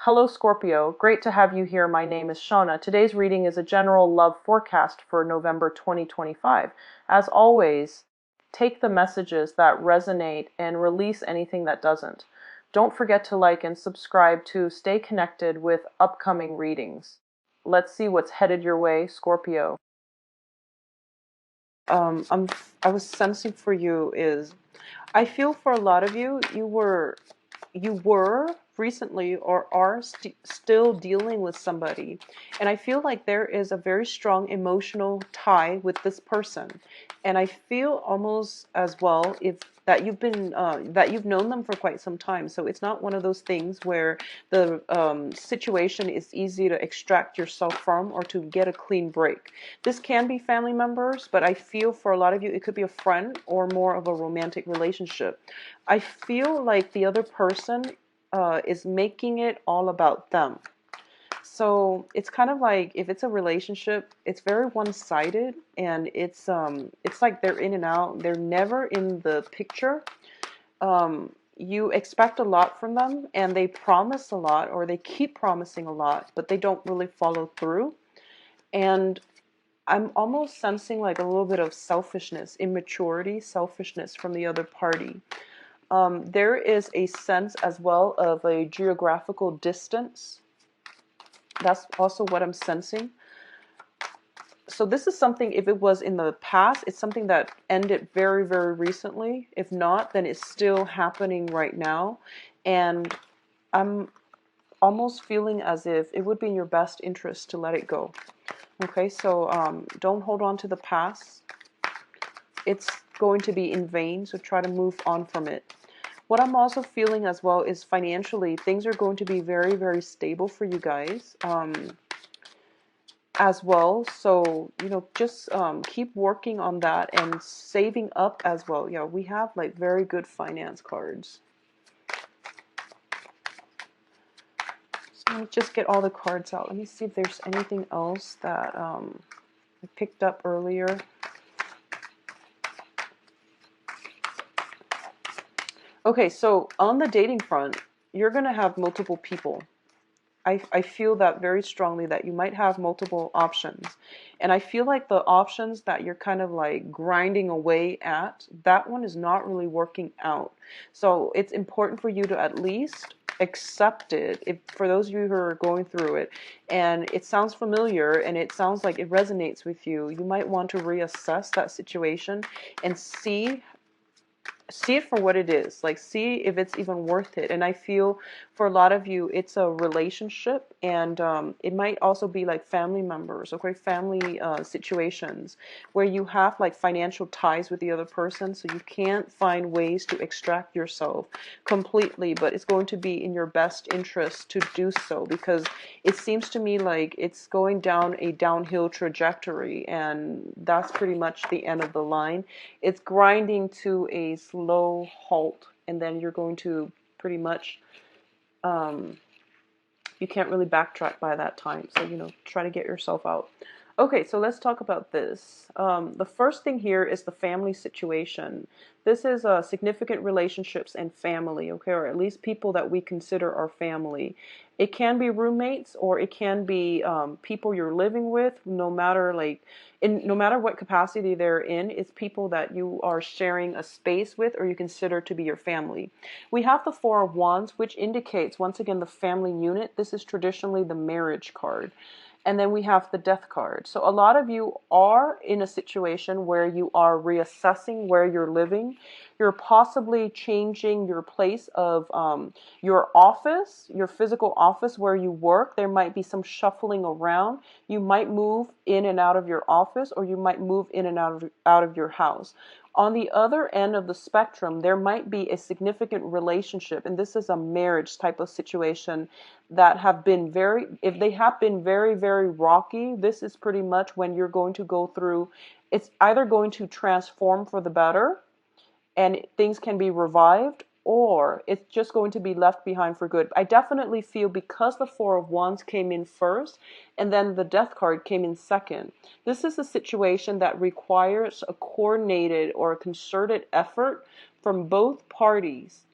Hello Scorpio, great to have you here. My name is Shauna. Today's reading is a general love forecast for November 2025. As always, take the messages that resonate and release anything that doesn't. Don't forget to like and subscribe to stay connected with upcoming readings. Let's see what's headed your way, Scorpio. Um, I'm, I was sensing for you is, I feel for a lot of you, you were recently or are still dealing with somebody, and I feel like there is a very strong emotional tie with this person, and I feel almost as well if that you've known them for quite some time. So it's not one of those things where the situation is easy to extract yourself from or to get a clean break. This can be family members, but I feel for a lot of you it could be a friend or more of a romantic relationship. I feel like the other person is making it all about them. So it's kind of like if it's a relationship, it's very one-sided, and it's like they're in and out. They're never in the picture. You expect a lot from them, and they promise a lot, or they keep promising a lot, but they don't really follow through. And I'm almost sensing like a little bit of selfishness, immaturity, selfishness from the other party. There is a sense as well of a geographical distance. That's also what I'm sensing. So this is something, if it was in the past, it's something that ended very, very recently. If not, then it's still happening right now. And I'm almost feeling as if it would be in your best interest to let it go. Okay, so don't hold on to the past. It's going to be in vain, so try to move on from it. What I'm also feeling as well is financially, things are going to be very, very stable for you guys as well. So, just keep working on that and saving up as well. Yeah, we have like very good finance cards. So let me just get all the cards out. Let me see if there's anything else that I picked up earlier. Okay, so on the dating front, you're going to have multiple people. I feel that very strongly that you might have multiple options. And I feel like the options that you're kind of like grinding away at, that one is not really working out. So it's important for you to at least accept it. If for those of you who are going through it and it sounds familiar and it sounds like it resonates with you, you might want to reassess that situation and see it for what it is. Like, see if it's even worth it. And I feel for a lot of you, it's a relationship, and it might also be like family members, okay, family situations where you have like financial ties with the other person, so you can't find ways to extract yourself completely, but it's going to be in your best interest to do so, because it seems to me like it's going down a downhill trajectory, and that's pretty much the end of the line. It's grinding to a slow halt, and then you're going to pretty much, you can't really backtrack by that time. So, try to get yourself out. Okay, so let's talk about this. The first thing here is the family situation. This is significant relationships and family, okay, or at least people that we consider our family. It can be roommates, or it can be people you're living with. No matter no matter what capacity they're in, it's people that you are sharing a space with, or you consider to be your family. We have the Four of Wands, which indicates once again the family unit. This is traditionally the marriage card. And then we have the Death card. So a lot of you are in a situation where you are reassessing where you're living. You're possibly changing your place of your office, your physical office where you work. There might be some shuffling around. You might move in and out of your office, or you might move in and out of your house. On the other end of the spectrum, there might be a significant relationship, and this is a marriage type of situation that have been if they have been very, very rocky, this is pretty much when you're going to go through, it's either going to transform for the better and things can be revived, or it's just going to be left behind for good. I definitely feel because the Four of Wands came in first and then the Death card came in second, this is a situation that requires a coordinated or a concerted effort from both parties.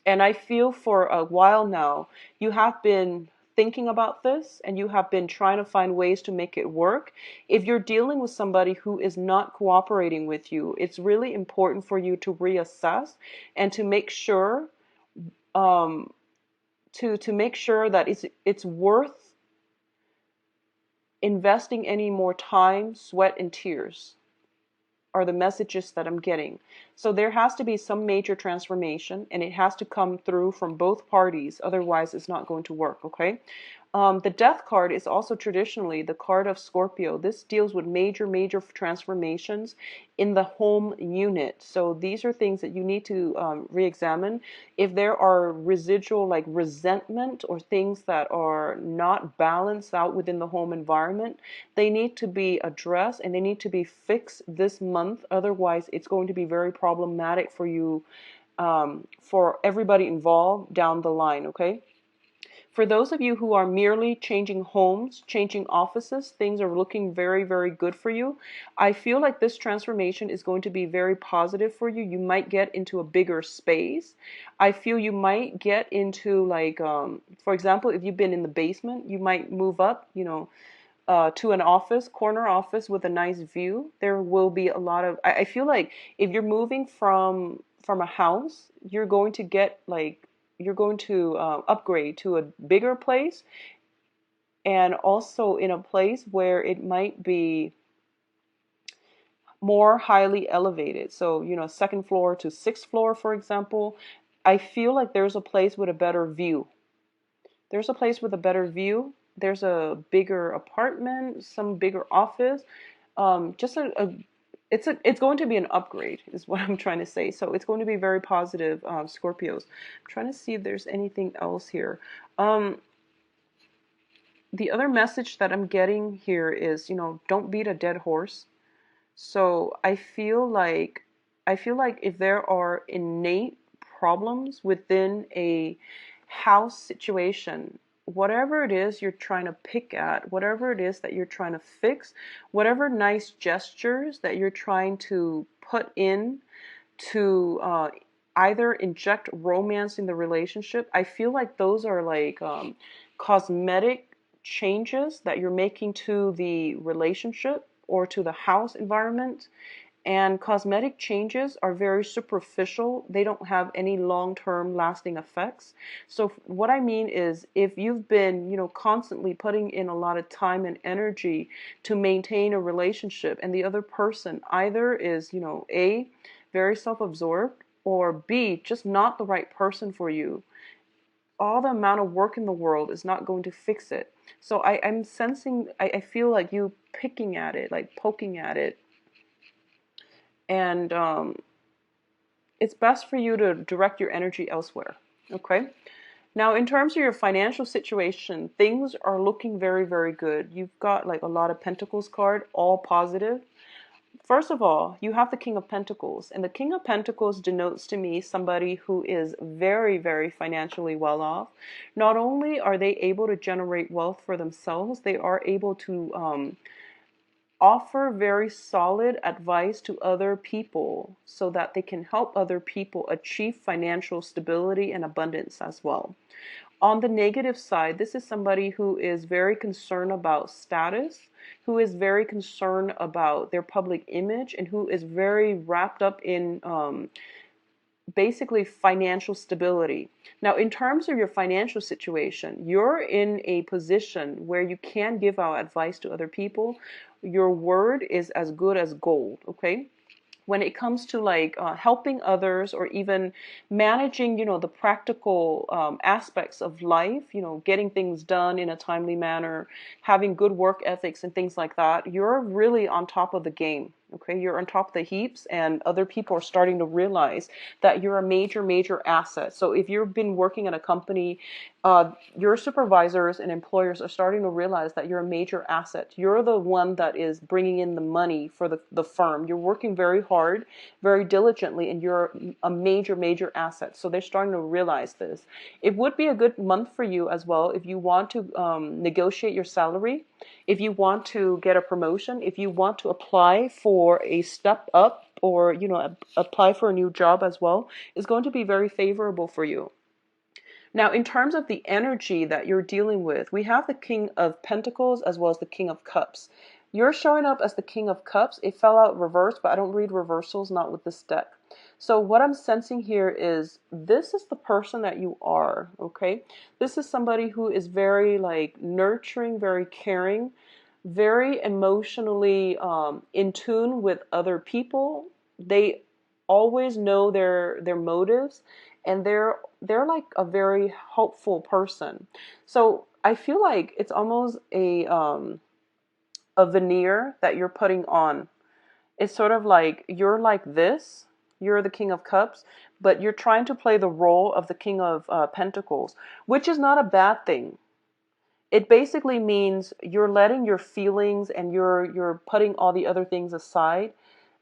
And I feel for a while now, you have been thinking about this and you have been trying to find ways to make it work. If you're dealing with somebody who is not cooperating with you, it's really important for you to reassess and to make sure um, to make sure that it's worth investing any more time, sweat, and tears are the messages that I'm getting. So there has to be some major transformation and it has to come through from both parties. Otherwise, it's not going to work, okay? The death card is also traditionally the card of Scorpio. This deals with major transformations in the home unit. So these are things that you need to re-examine. If there are residual like resentment or things that are not balanced out within the home environment, they need to be addressed and they need to be fixed this month. Otherwise, it's going to be very problematic for you, for everybody involved down the line, okay? For those of you who are merely changing homes, changing offices, things are looking very good for you. I feel like this transformation is going to be very positive for you. You might get into a bigger space. I feel you might get into like, for example, if you've been in the basement, you might move up, to an office, corner office with a nice view. There will be a lot of, I feel like if you're moving from a house, you're going to get like, you're going to upgrade to a bigger place and also in a place where it might be more highly elevated. So, second floor to sixth floor, for example. I feel like there's a place with a better view. There's a place with a better view. There's a bigger apartment, some bigger office. Just it's going to be an upgrade, is what I'm trying to say. So it's going to be very positive, Scorpios. I'm trying to see if there's anything else here. The other message that I'm getting here is, don't beat a dead horse. So I feel like if there are innate problems within a house situation, whatever it is you're trying to pick at, whatever it is that you're trying to fix, whatever nice gestures that you're trying to put in to either inject romance in the relationship, I feel like those are like cosmetic changes that you're making to the relationship or to the house environment. And cosmetic changes are very superficial. They don't have any long-term lasting effects. So what I mean is if you've been, constantly putting in a lot of time and energy to maintain a relationship and the other person either is, A, very self-absorbed, or B, just not the right person for you, all the amount of work in the world is not going to fix it. So I'm sensing, I feel like you picking at it, like poking at it. And it's best for you to direct your energy elsewhere. Okay? Now, in terms of your financial situation, things are looking very good. You've got like a lot of Pentacles card, all positive. First of all, you have the King of Pentacles, and the King of Pentacles denotes to me somebody who is very financially well off. Not only are they able to generate wealth for themselves, they are able to offer very solid advice to other people so that they can help other people achieve financial stability and abundance as well. On the negative side, this is somebody who is very concerned about status, who is very concerned about their public image, and who is very wrapped up in basically financial stability. Now, in terms of your financial situation, you're in a position where you can give out advice to other people. Your word is as good as gold, okay? When it comes to like helping others or even managing, the practical aspects of life, getting things done in a timely manner, having good work ethics and things like that, you're really on top of the game. Okay, you're on top of the heaps, and other people are starting to realize that you're a major asset. So if you've been working at a company your supervisors and employers are starting to realize that you're a major asset. You're the one that is bringing in the money for the firm. You're working very hard, very diligently, and you're a major, major asset. So they're starting to realize this. It would be a good month for you as well if you want to negotiate your salary, if you want to get a promotion, if you want to apply for a step up, or apply for a new job as well. It's going to be very favorable for you. Now, in terms of the energy that you're dealing with, we have the King of Pentacles as well as the King of Cups. You're showing up as the King of Cups. It fell out reversed, but I don't read reversals, not with this deck. So what I'm sensing here is this is the person that you are, okay? This is somebody who is very like nurturing, very caring, very emotionally in tune with other people. They always know their motives, and they're like a very hopeful person. So I feel like it's almost a veneer that you're putting on. It's sort of like you're like this. You're the King of Cups, but you're trying to play the role of the King of Pentacles, which is not a bad thing. It basically means you're letting your feelings and you're putting all the other things aside,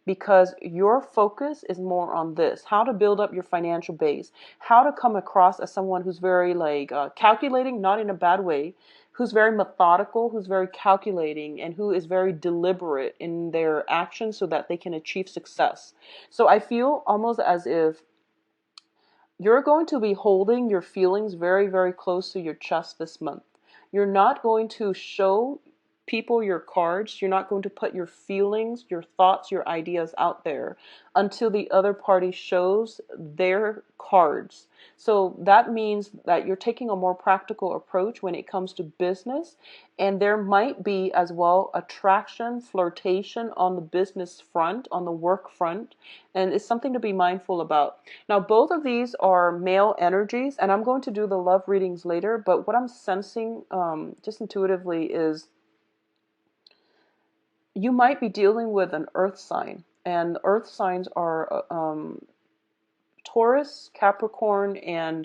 because your focus is more on this: how to build up your financial base, how to come across as someone who's very like calculating, not in a bad way, who's very methodical, who's very calculating, and who is very deliberate in their actions so that they can achieve success. So I feel almost as if you're going to be holding your feelings very, very close to your chest this month. You're not going to show people your cards. You're not going to put your feelings, your thoughts, your ideas out there until the other party shows their cards. So that means that you're taking a more practical approach when it comes to business. And there might be as well attraction, flirtation on the business front, on the work front. And it's something to be mindful about. Now, both of these are male energies, and I'm going to do the love readings later. But what I'm sensing just intuitively is you might be dealing with an earth sign. And earth signs are Taurus, Capricorn, and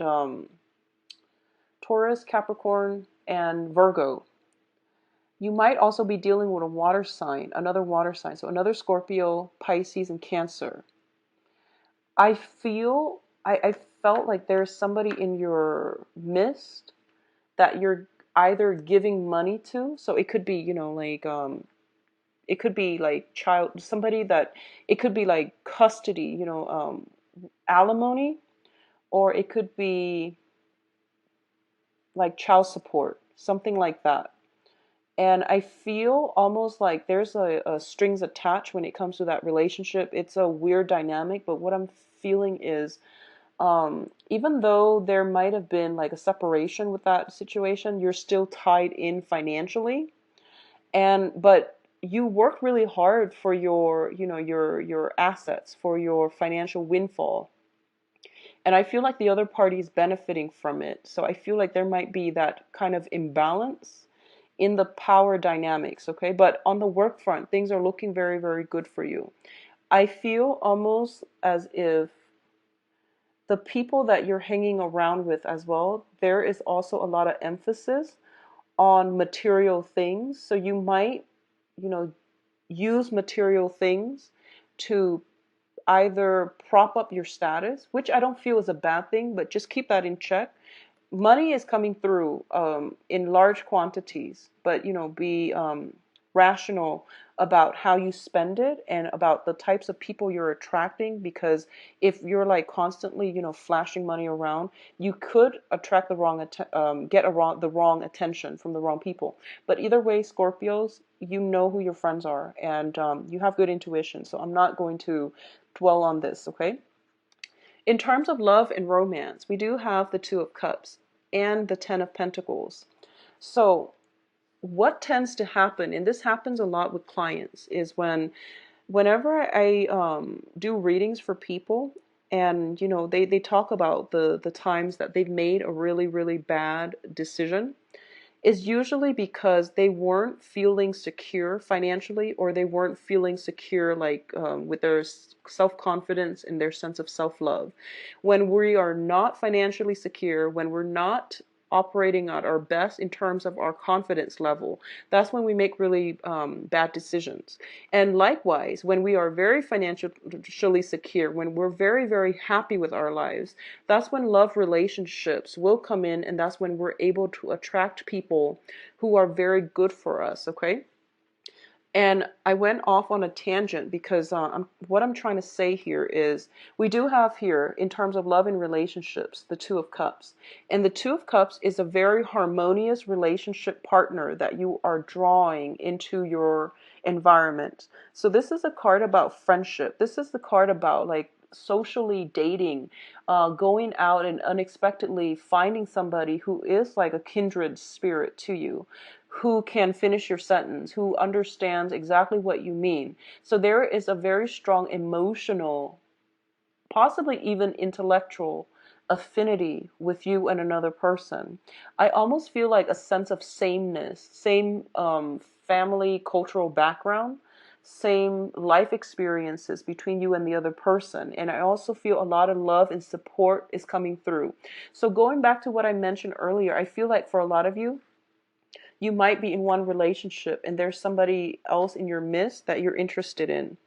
Virgo. You might also be dealing with a water sign, another water sign. So another Scorpio, Pisces, and Cancer. I felt like there's somebody in your midst that you're either giving money to. So it could be, it could be like somebody that, it could be like custody, alimony, or it could be like child support, something like that. And I feel almost like there's a strings attached when it comes to that relationship. It's a weird dynamic, but what I'm feeling is even though there might have been like a separation with that situation, you're still tied in financially. But you work really hard for your assets, for your financial windfall. And I feel like the other party is benefiting from it. So I feel like there might be that kind of imbalance in the power dynamics, okay? But on the work front, things are looking very, very good for you. I feel almost as if the people that you're hanging around with as well, there is also a lot of emphasis on material things. So you might, use material things to either prop up your status, which I don't feel is a bad thing, but just keep that in check. Money is coming through in large quantities, but be rational about how you spend it and about the types of people you're attracting, because if you're like constantly flashing money around, you could attract the the wrong attention from the wrong people. But either way, Scorpios, you know who your friends are, and you have good intuition, so I'm not going to dwell on this, okay? In terms of love and romance, we do have the Two of Cups and the Ten of Pentacles. So what tends to happen, and this happens a lot with clients, is whenever I do readings for people, and they talk about the times that they've made a really, really bad decision, is usually because they weren't feeling secure financially, or they weren't feeling secure like with their self-confidence and their sense of self-love. When we are not financially secure, when we're not operating at our best in terms of our confidence level. That's when we make really bad decisions. And likewise, when we are very financially secure, when we're very, very happy with our lives, that's when love relationships will come in, and that's when we're able to attract people who are very good for us, okay? And I went off on a tangent because what I'm trying to say here is we do have here, in terms of love and relationships, the Two of Cups. And the Two of Cups is a very harmonious relationship partner that you are drawing into your environment. So this is a card about friendship. This is the card about like socially dating, going out and unexpectedly finding somebody who is like a kindred spirit to you, who can finish your sentence, who understands exactly what you mean. So there is a very strong emotional, possibly even intellectual affinity with you and another person. I almost feel like a sense of sameness, same family, cultural background, same life experiences between you and the other person. And I also feel a lot of love and support is coming through. So going back to what I mentioned earlier, I feel like for a lot of you, you might be in one relationship and there's somebody else in your midst that you're interested in.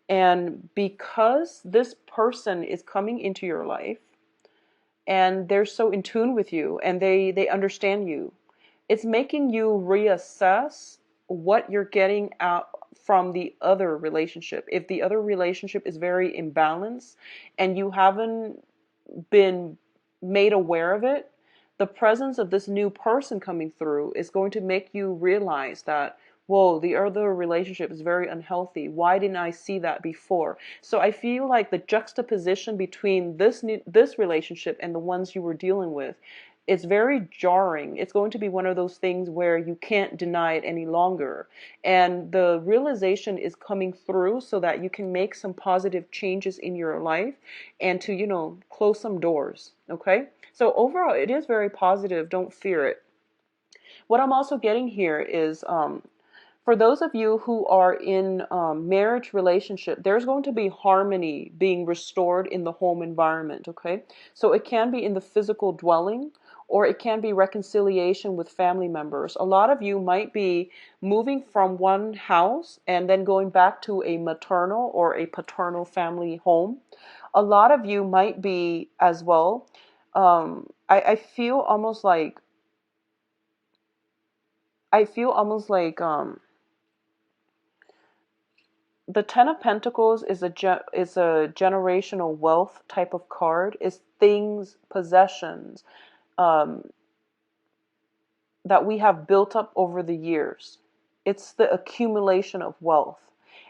And because this person is coming into your life and they're so in tune with you and they understand you, it's making you reassess what you're getting out from the other relationship. If the other relationship is very imbalanced and you haven't been made aware of it, the presence of this new person coming through is going to make you realize that, whoa, the other relationship is very unhealthy. Why didn't I see that before? So I feel like the juxtaposition between this relationship and the ones you were dealing with, it's very jarring. It's going to be one of those things where you can't deny it any longer. And the realization is coming through so that you can make some positive changes in your life and to, close some doors. Okay? So overall, it is very positive. Don't fear it. What I'm also getting here is for those of you who are in marriage relationship, there's going to be harmony being restored in the home environment, okay? So it can be in the physical dwelling, or it can be reconciliation with family members. A lot of you might be moving from one house and then going back to a maternal or a paternal family home. A lot of you might be as well. I feel almost like the Ten of Pentacles is a generational wealth type of card. Is things, possessions, um, that we have built up over the years. It's the accumulation of wealth.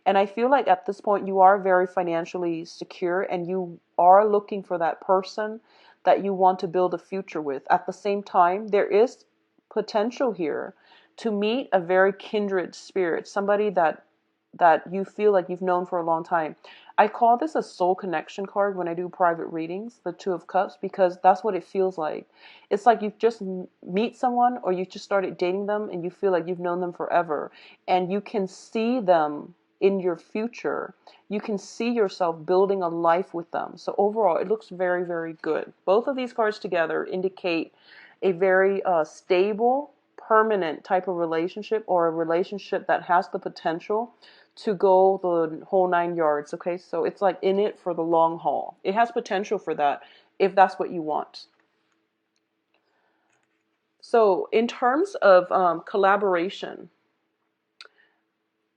And I feel like at this point you are very financially secure and you are looking for that person that you want to build a future with. At the same time, there is potential here to meet a very kindred spirit, somebody that you feel like you've known for a long time. I call this a soul connection card when I do private readings, the Two of Cups, because that's what it feels like. It's like you've just meet someone or you just started dating them and you feel like you've known them forever and you can see them in your future. You can see yourself building a life with them. So overall, it looks very, very good. Both of these cards together indicate a very stable, permanent type of relationship, or a relationship that has the potential to go the whole 9 yards. Okay, so it's like in it for the long haul. It has potential for that if that's what you want. So in terms of collaboration,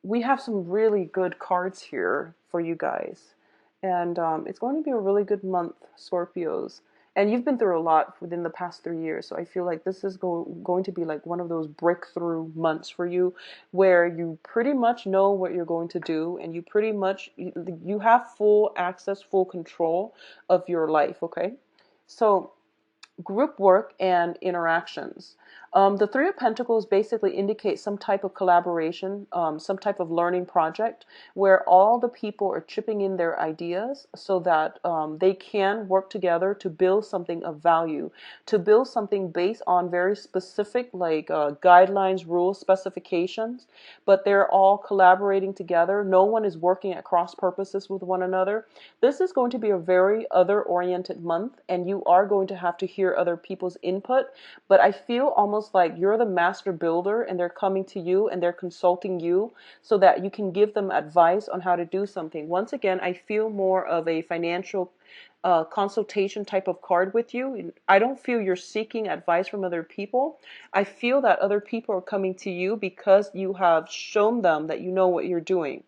we have some really good cards here for you guys. And it's going to be a really good month, Scorpios. And you've been through a lot within the past 3 years. So I feel like this is going to be like one of those breakthrough months for you where you pretty much know what you're going to do. And you pretty much, you have full access, full control of your life, okay? So group work and interactions. The Three of Pentacles basically indicates some type of collaboration, some type of learning project where all the people are chipping in their ideas so that they can work together to build something of value, to build something based on very specific like guidelines, rules, specifications, but they're all collaborating together. No one is working at cross purposes with one another. This is going to be a very other-oriented month, and you are going to have to hear other people's input, but I feel almost like you're the master builder and they're coming to you and they're consulting you so that you can give them advice on how to do something. Once again, I feel more of a financial consultation type of card with you. I don't feel you're seeking advice from other people. I feel that other people are coming to you because you have shown them that you know what you're doing.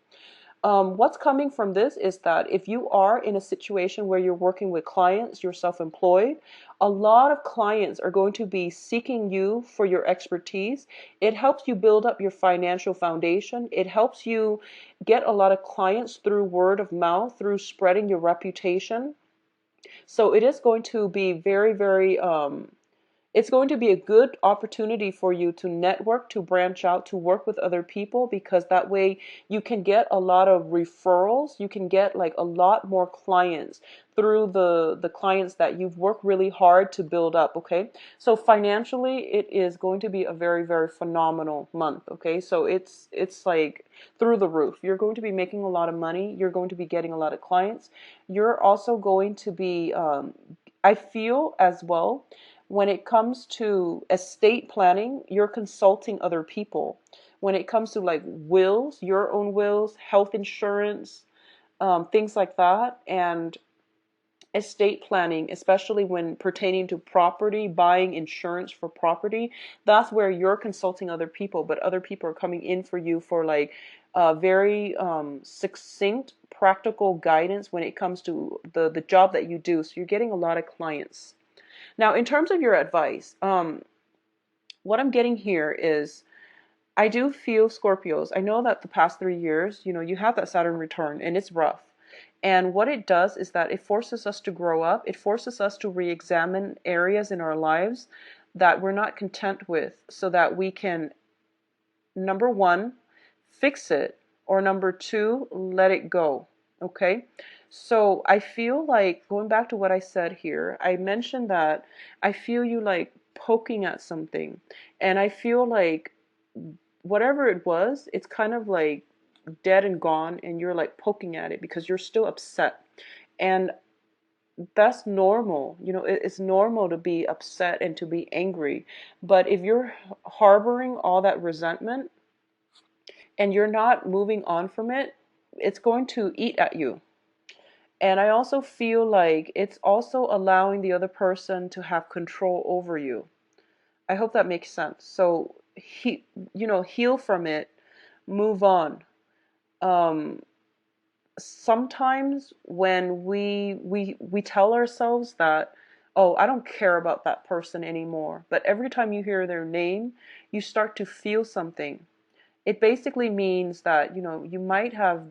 What's coming from this is that if you are in a situation where you're working with clients, you're self-employed, a lot of clients are going to be seeking you for your expertise. It helps you build up your financial foundation. It helps you get a lot of clients through word of mouth, through spreading your reputation. So it is going to be it's going to be a good opportunity for you to network, to branch out, to work with other people, because that way you can get a lot of referrals. You can get like a lot more clients through the clients that you've worked really hard to build up. Okay. So financially, it is going to be a very, very phenomenal month. Okay. So it's like through the roof. You're going to be making a lot of money. You're going to be getting a lot of clients. You're also going to be, I feel as well, when it comes to estate planning, you're consulting other people. When it comes to like wills, your own wills, health insurance, things like that, and estate planning, especially when pertaining to property, buying insurance for property, that's where you're consulting other people, but other people are coming in for you for like very succinct, practical guidance when it comes to the job that you do. So you're getting a lot of clients. Now, in terms of your advice, what I'm getting here is I do feel Scorpios. I know that the past 3 years, you have that Saturn return and it's rough. And what it does is that it forces us to grow up. It forces us to re-examine areas in our lives that we're not content with so that we can, number one, fix it, or number two, let it go. Okay? So I feel like, going back to what I said here, I mentioned that I feel you like poking at something. And I feel like whatever it was, it's kind of like dead and gone, and you're like poking at it because you're still upset. And that's normal. It's normal to be upset and to be angry. But if you're harboring all that resentment and you're not moving on from it, it's going to eat at you. And I also feel like it's also allowing the other person to have control over you. I hope that makes sense. So heal from it, move on. Um, Sometimes when we tell ourselves that, oh, I don't care about that person anymore, but every time you hear their name, you start to feel something. It basically means that, you might have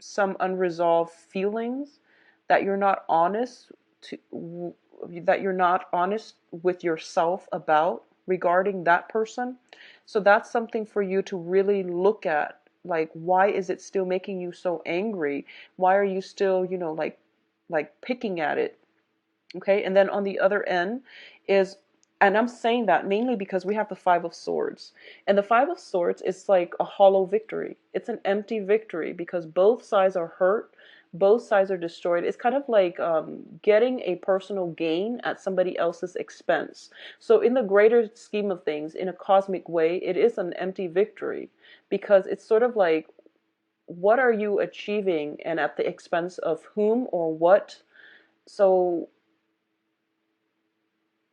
some unresolved feelings that you're not honest to that you're not honest with yourself about regarding that person. So that's something for you to really look at. Like, why is it still making you so angry? Why are you still, like picking at it? Okay, and then on the other end is, and I'm saying that mainly because we have the Five of Swords. And the Five of Swords is like a hollow victory. It's an empty victory because both sides are hurt, both sides are destroyed. It's kind of like getting a personal gain at somebody else's expense. So in the greater scheme of things, in a cosmic way, it is an empty victory because it's sort of like, what are you achieving and at the expense of whom or what? So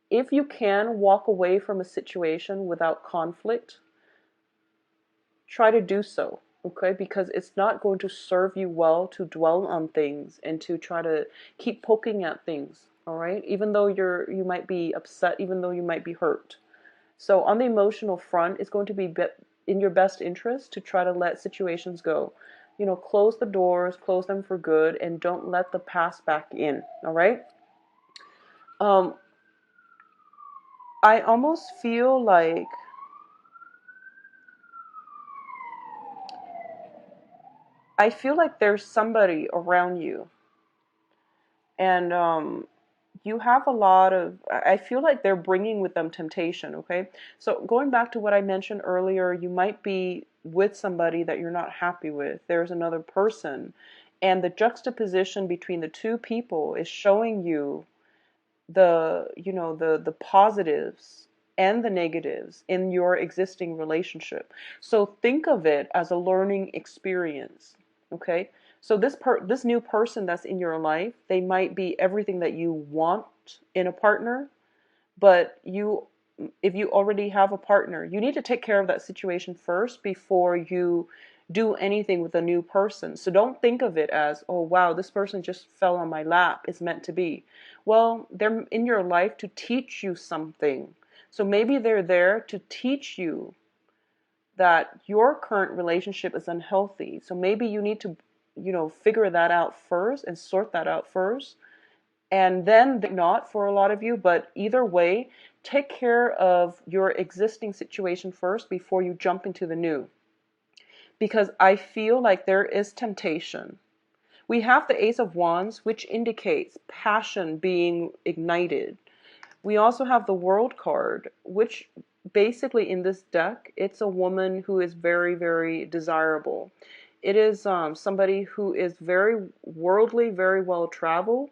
if you can walk away from a situation without conflict, try to do so, okay? Because it's not going to serve you well to dwell on things and to try to keep poking at things, all right? Even though you might be upset, even though you might be hurt. So on the emotional front, it's going to be in your best interest to try to let situations go. Close the doors, close them for good, and don't let the past back in, all right? Um, I almost feel like there's somebody around you, and you have a lot of, I feel like they're bringing with them temptation, okay? So going back to what I mentioned earlier, you might be with somebody that you're not happy with. There's another person, and the juxtaposition between the two people is showing you the positives and the negatives in your existing relationship. So think of it as a learning experience, okay? So this new person that's in your life, they might be everything that you want in a partner, but if you already have a partner, you need to take care of that situation first before you do anything with a new person. So don't think of it as, oh wow, this person just fell on my lap, it's meant to be. Well, they're in your life to teach you something. So maybe they're there to teach you that your current relationship is unhealthy. So maybe you need to, figure that out first and sort that out first, and then not for a lot of you, but either way, take care of your existing situation first before you jump into the new. Because I feel like there is temptation. We have the Ace of Wands, which indicates passion being ignited. We also have the World card, which basically in this deck, it's a woman who is very, very desirable. It is somebody who is very worldly, very well traveled.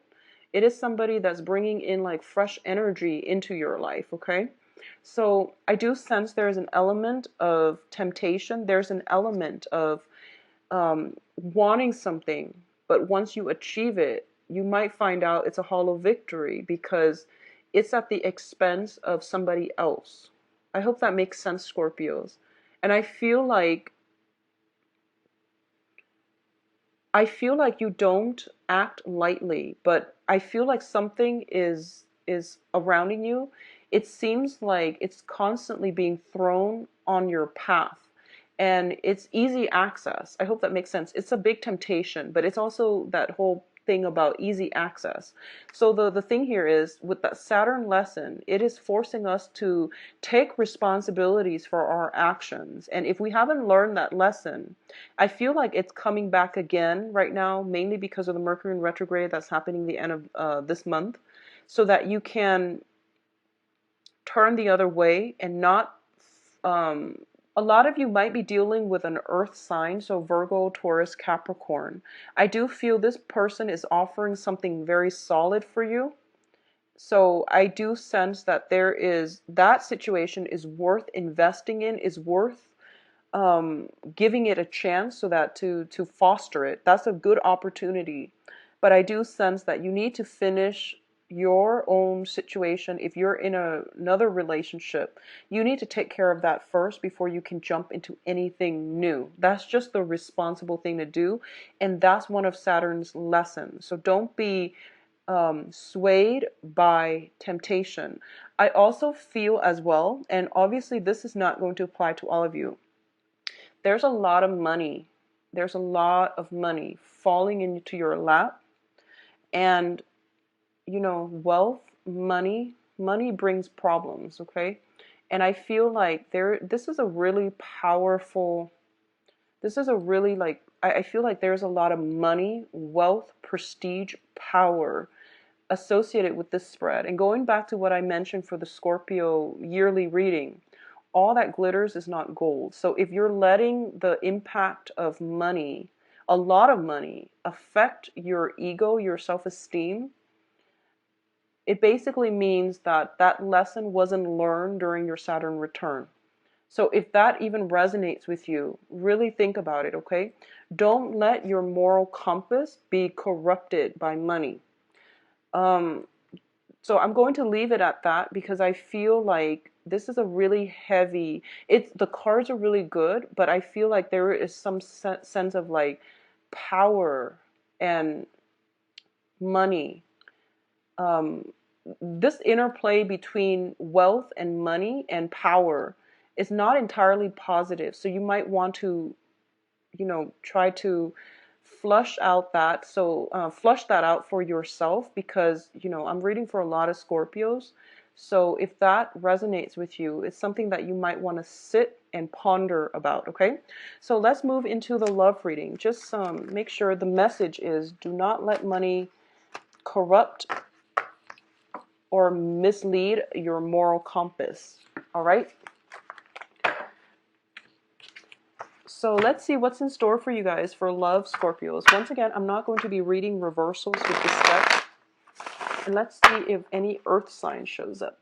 It is somebody that's bringing in like fresh energy into your life, okay? So I do sense there's an element of temptation. There's an element of wanting something, but once you achieve it, you might find out it's a hollow victory because it's at the expense of somebody else. I hope that makes sense, Scorpios. And I feel like you don't act lightly, but I feel like something is surrounding you. It seems like it's constantly being thrown on your path. And it's easy access. I hope that makes sense. It's a big temptation, but it's also that whole thing about easy access. So the thing here is with that Saturn lesson, it is forcing us to take responsibilities for our actions. And if we haven't learned that lesson, I feel like it's coming back again right now, mainly because of the Mercury in retrograde that's happening the end of this month, so that you can turn the other way and not. Um, a lot of you might be dealing with an earth sign, so Virgo, Taurus, Capricorn. I do feel this person is offering something very solid for you. So I do sense that that situation is worth investing in, is worth giving it a chance so that to foster it. That's a good opportunity. But I do sense that you need to finish your own situation. If you're in another relationship, you need to take care of that first before you can jump into anything new. That's just the responsible thing to do. And that's one of Saturn's lessons. So don't be swayed by temptation. I also feel as well, and obviously this is not going to apply to all of you, there's a lot of money. There's a lot of money falling into your lap. And, wealth, money brings problems, okay? And I feel like this is a really powerful, this is a really like, I feel like there's a lot of money, wealth, prestige, power associated with this spread. And going back to what I mentioned for the Scorpio yearly reading, all that glitters is not gold. So if you're letting the impact of money, a lot of money, affect your ego, your self-esteem, it basically means that that lesson wasn't learned during your Saturn return. So if that even resonates with you, really think about it, okay? Don't let your moral compass be corrupted by money. Um, So I'm going to leave it at that because I feel like this is a really heavy, the cards are really good, but I feel like there is some sense of like power and money. Um, this interplay between wealth and money and power is not entirely positive. So you might want to, try to flush that out for yourself, because I'm reading for a lot of Scorpios. So if that resonates with you, it's something that you might want to sit and ponder about, okay? So let's move into the love reading. Just make sure the message is, do not let money corrupt or mislead your moral compass, all right? So let's see what's in store for you guys for love, Scorpios. Once again, I'm not going to be reading reversals with this deck. And let's see if any earth sign shows up.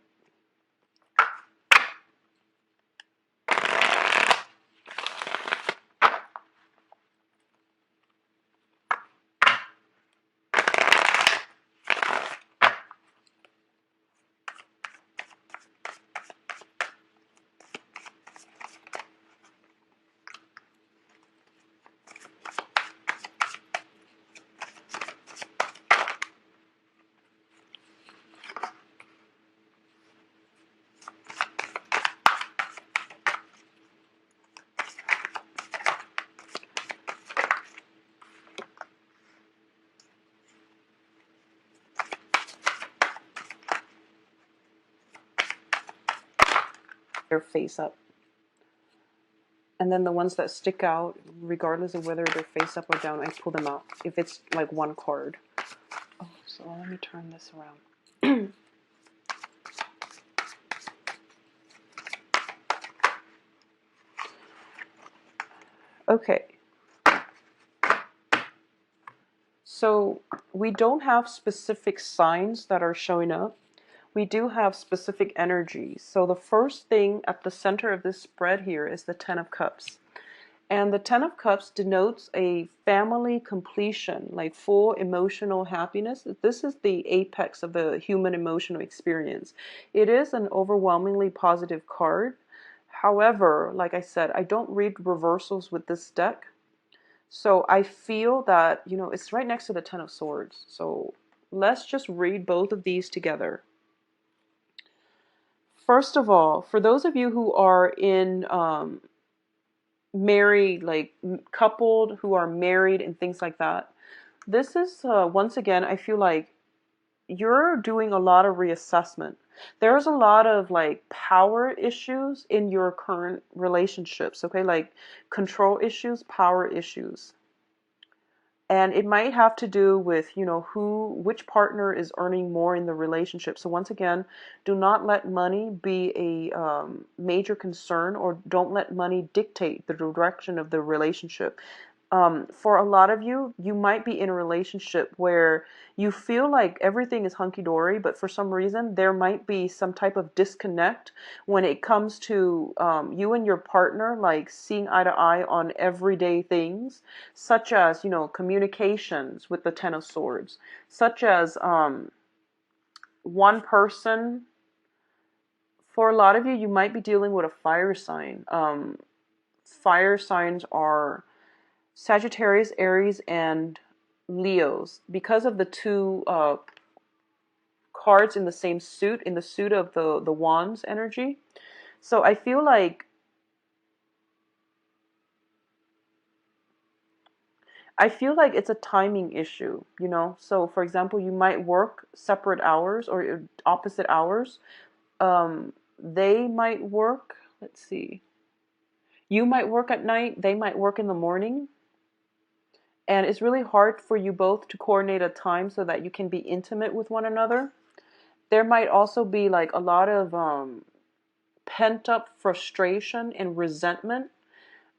Their face up. And then the ones that stick out, regardless of whether they're face up or down, I pull them out. If it's like one card. Oh, so let me turn this around. Okay. So we don't have specific signs that are showing up. We do have specific energies. So the first thing at the center of this spread here is the Ten of Cups. And the Ten of Cups denotes a family completion, like full emotional happiness. This is the apex of the human emotional experience. It is an overwhelmingly positive card. However, like I said, I don't read reversals with this deck. So I feel that, it's right next to the Ten of Swords. So let's just read both of these together. First of all, for those of you who are in married, like coupled, who are married and things like that, this is, once again, I feel like you're doing a lot of reassessment. There's a lot of like power issues in your current relationships, okay? Like control issues, power issues. And it might have to do with, which partner is earning more in the relationship. So once again, do not let money be a major concern, or don't let money dictate the direction of the relationship. For a lot of you, you might be in a relationship where you feel like everything is hunky-dory, but for some reason there might be some type of disconnect when it comes to you and your partner, like seeing eye to eye on everyday things, such as, communications with the Ten of Swords, such as one person. For a lot of you, you might be dealing with a fire sign. Fire signs are Sagittarius, Aries, and Leos, because of the two cards in the same suit, in the suit of the Wands energy. So I feel like it's a timing issue, So for example, you might work separate hours or opposite hours. They might work, let's see. You might work at night, they might work in the morning. And it's really hard for you both to coordinate a time so that you can be intimate with one another. There might also be like a lot of pent up frustration and resentment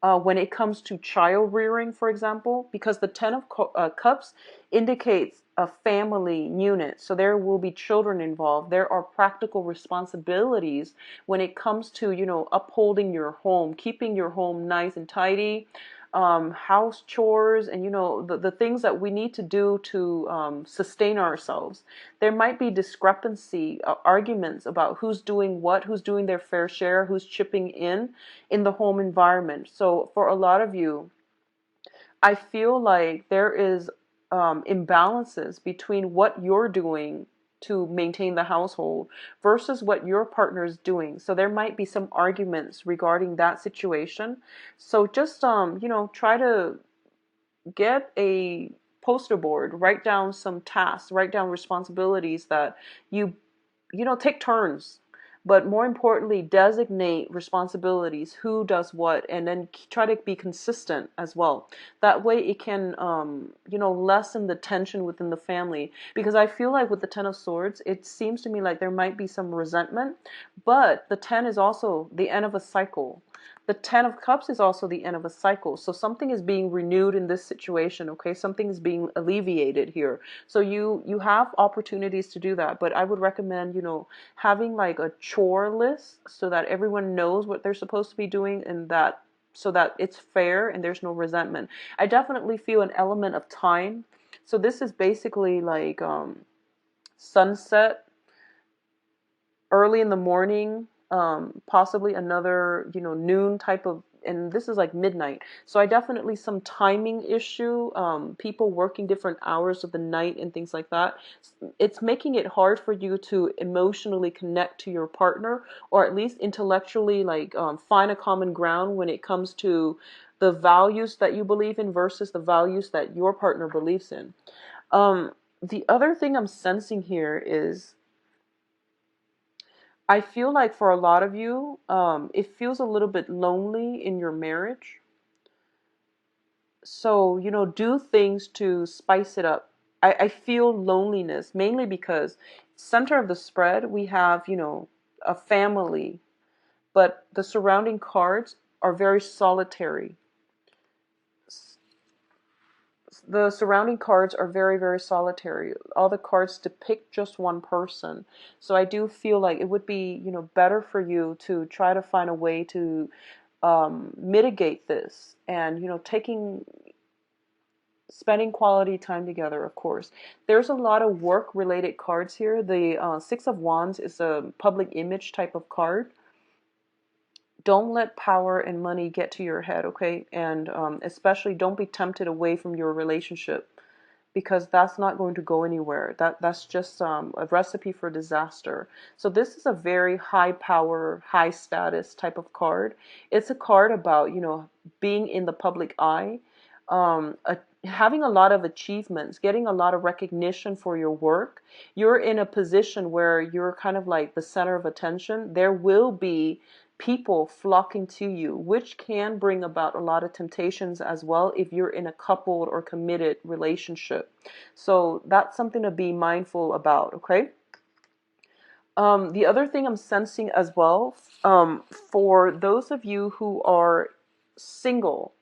when it comes to child rearing, for example, because the Ten of Cups indicates a family unit. So there will be children involved. There are practical responsibilities when it comes to, upholding your home, keeping your home nice and tidy, house chores, and, the things that we need to do to sustain ourselves. There might be discrepancy, arguments about who's doing what, who's doing their fair share, who's chipping in the home environment. So for a lot of you, I feel like there is imbalances between what you're doing to maintain the household versus what your partner is doing. So there might be some arguments regarding that situation. So just try to get a poster board, write down some tasks, write down responsibilities that you take turns, but more importantly, designate responsibilities, who does what, and then try to be consistent as well. That way it can, lessen the tension within the family. Because I feel like with the Ten of Swords, it seems to me like there might be some resentment, but the 10 is also the end of a cycle. The Ten of Cups is also the end of a cycle. So something is being renewed in this situation, okay? Something is being alleviated here. So you have opportunities to do that, but I would recommend, having like a chore list so that everyone knows what they're supposed to be doing, and that so that it's fair and there's no resentment. I definitely feel an element of time. So this is basically like sunset, early in the morning, possibly another, noon type of, and this is like midnight. So I definitely some timing issue, people working different hours of the night and things like that. It's making it hard for you to emotionally connect to your partner, or at least intellectually, like find a common ground when it comes to the values that you believe in versus the values that your partner believes in. The other thing I'm sensing here is, I feel like for a lot of you, it feels a little bit lonely in your marriage. So, do things to spice it up. I feel loneliness mainly because center of the spread, we have, a family, but the surrounding cards are very solitary. The surrounding cards are very, very solitary. All the cards depict just one person. So I do feel like it would be, better for you to try to find a way to mitigate this, and, spending quality time together, of course. There's a lot of work related cards here. The Six of Wands is a public image type of card. Don't let power and money get to your head, okay? And especially don't be tempted away from your relationship, because that's not going to go anywhere. That's just a recipe for disaster. So this is a very high power, high status type of card. It's a card about, being in the public eye, having a lot of achievements, getting a lot of recognition for your work. You're in a position where you're kind of like the center of attention. There will be people flocking to you, which can bring about a lot of temptations as well if you're in a coupled or committed relationship. So that's something to be mindful about, okay? The other thing I'm sensing as well, for those of you who are single,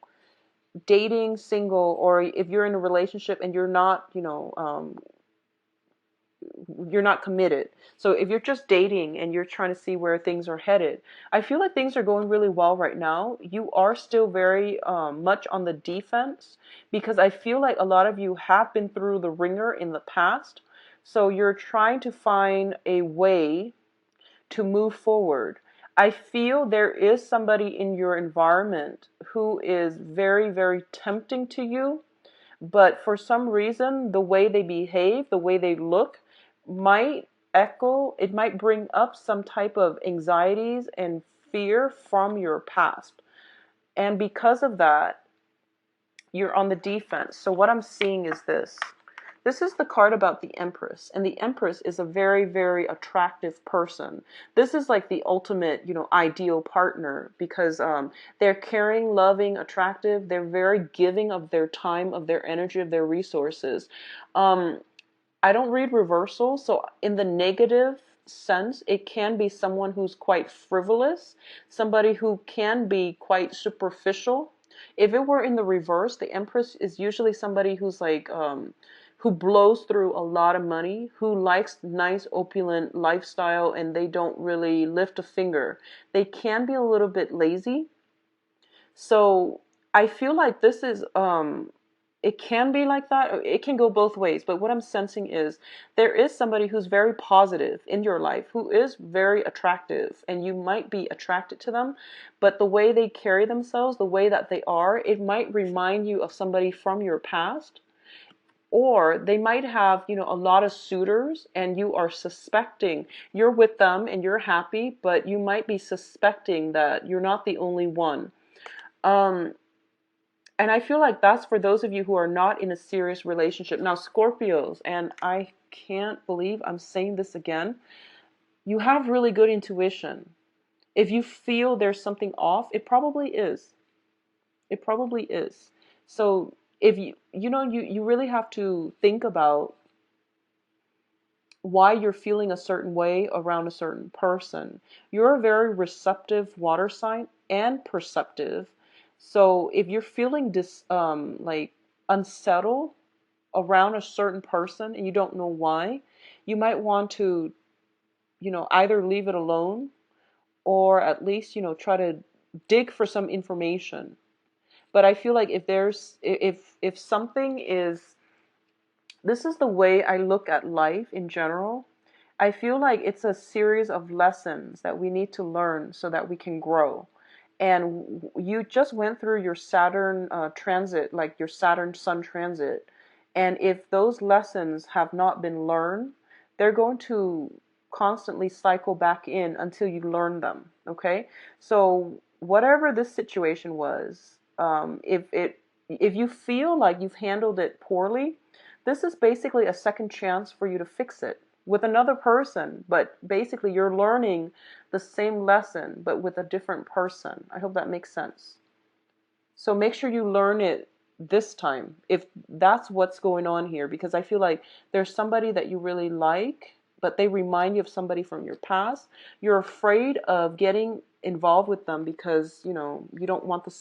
dating, single, or if you're in a relationship and you're not, you're not committed. So if you're just dating and you're trying to see where things are headed, I feel like things are going really well right now. You are still very much on the defense, because I feel like a lot of you have been through the ringer in the past. So you're trying to find a way to move forward. I feel there is somebody in your environment who is very, very tempting to you, but for some reason, the way they behave, the way they look, might it might bring up some type of anxieties and fear from your past. And because of that, you're on the defense. So what I'm seeing is this. This is the card about the Empress, and the Empress is a very, very attractive person. This is like the ultimate, ideal partner, because they're caring, loving, attractive. They're very giving of their time, of their energy, of their resources. I don't read reversal, so in the negative sense, it can be someone who's quite frivolous, somebody who can be quite superficial. If it were in the reverse, the Empress is usually somebody who's like, who blows through a lot of money, who likes nice opulent lifestyle, and they don't really lift a finger. They can be a little bit lazy. So I feel like this is, it can be like that, or it can go both ways. But what I'm sensing is there is somebody who's very positive in your life, who is very attractive, and you might be attracted to them. But the way they carry themselves, the way that they are, it might remind you of somebody from your past. Or they might have, a lot of suitors, and you are suspecting you're with them and you're happy, but you might be suspecting that you're not the only one. Um, and I feel like that's for those of you who are not in a serious relationship. Now, Scorpios, and I can't believe I'm saying this again, You have really good intuition. If you feel there's something off, it probably is. It probably is. So if you really have to think about why you're feeling a certain way around a certain person. You're a very receptive water sign and perceptive. So if you're feeling like unsettled around a certain person and you don't know why, you might want to, either leave it alone or at least, try to dig for some information. But I feel like if something is, this is the way I look at life in general. I feel like it's a series of lessons that we need to learn so that we can grow. And you just went through your Saturn transit, like your Saturn Sun transit. And if those lessons have not been learned, they're going to constantly cycle back in until you learn them. Okay? So whatever this situation was, if you feel like you've handled it poorly, this is basically a second chance for you to fix it with another person, but basically you're learning the same lesson but with a different person. I hope that makes sense. So make sure you learn it this time if that's what's going on here, because I feel like there's somebody that you really like, but they remind you of somebody from your past. You're afraid of getting involved with them because, you don't want the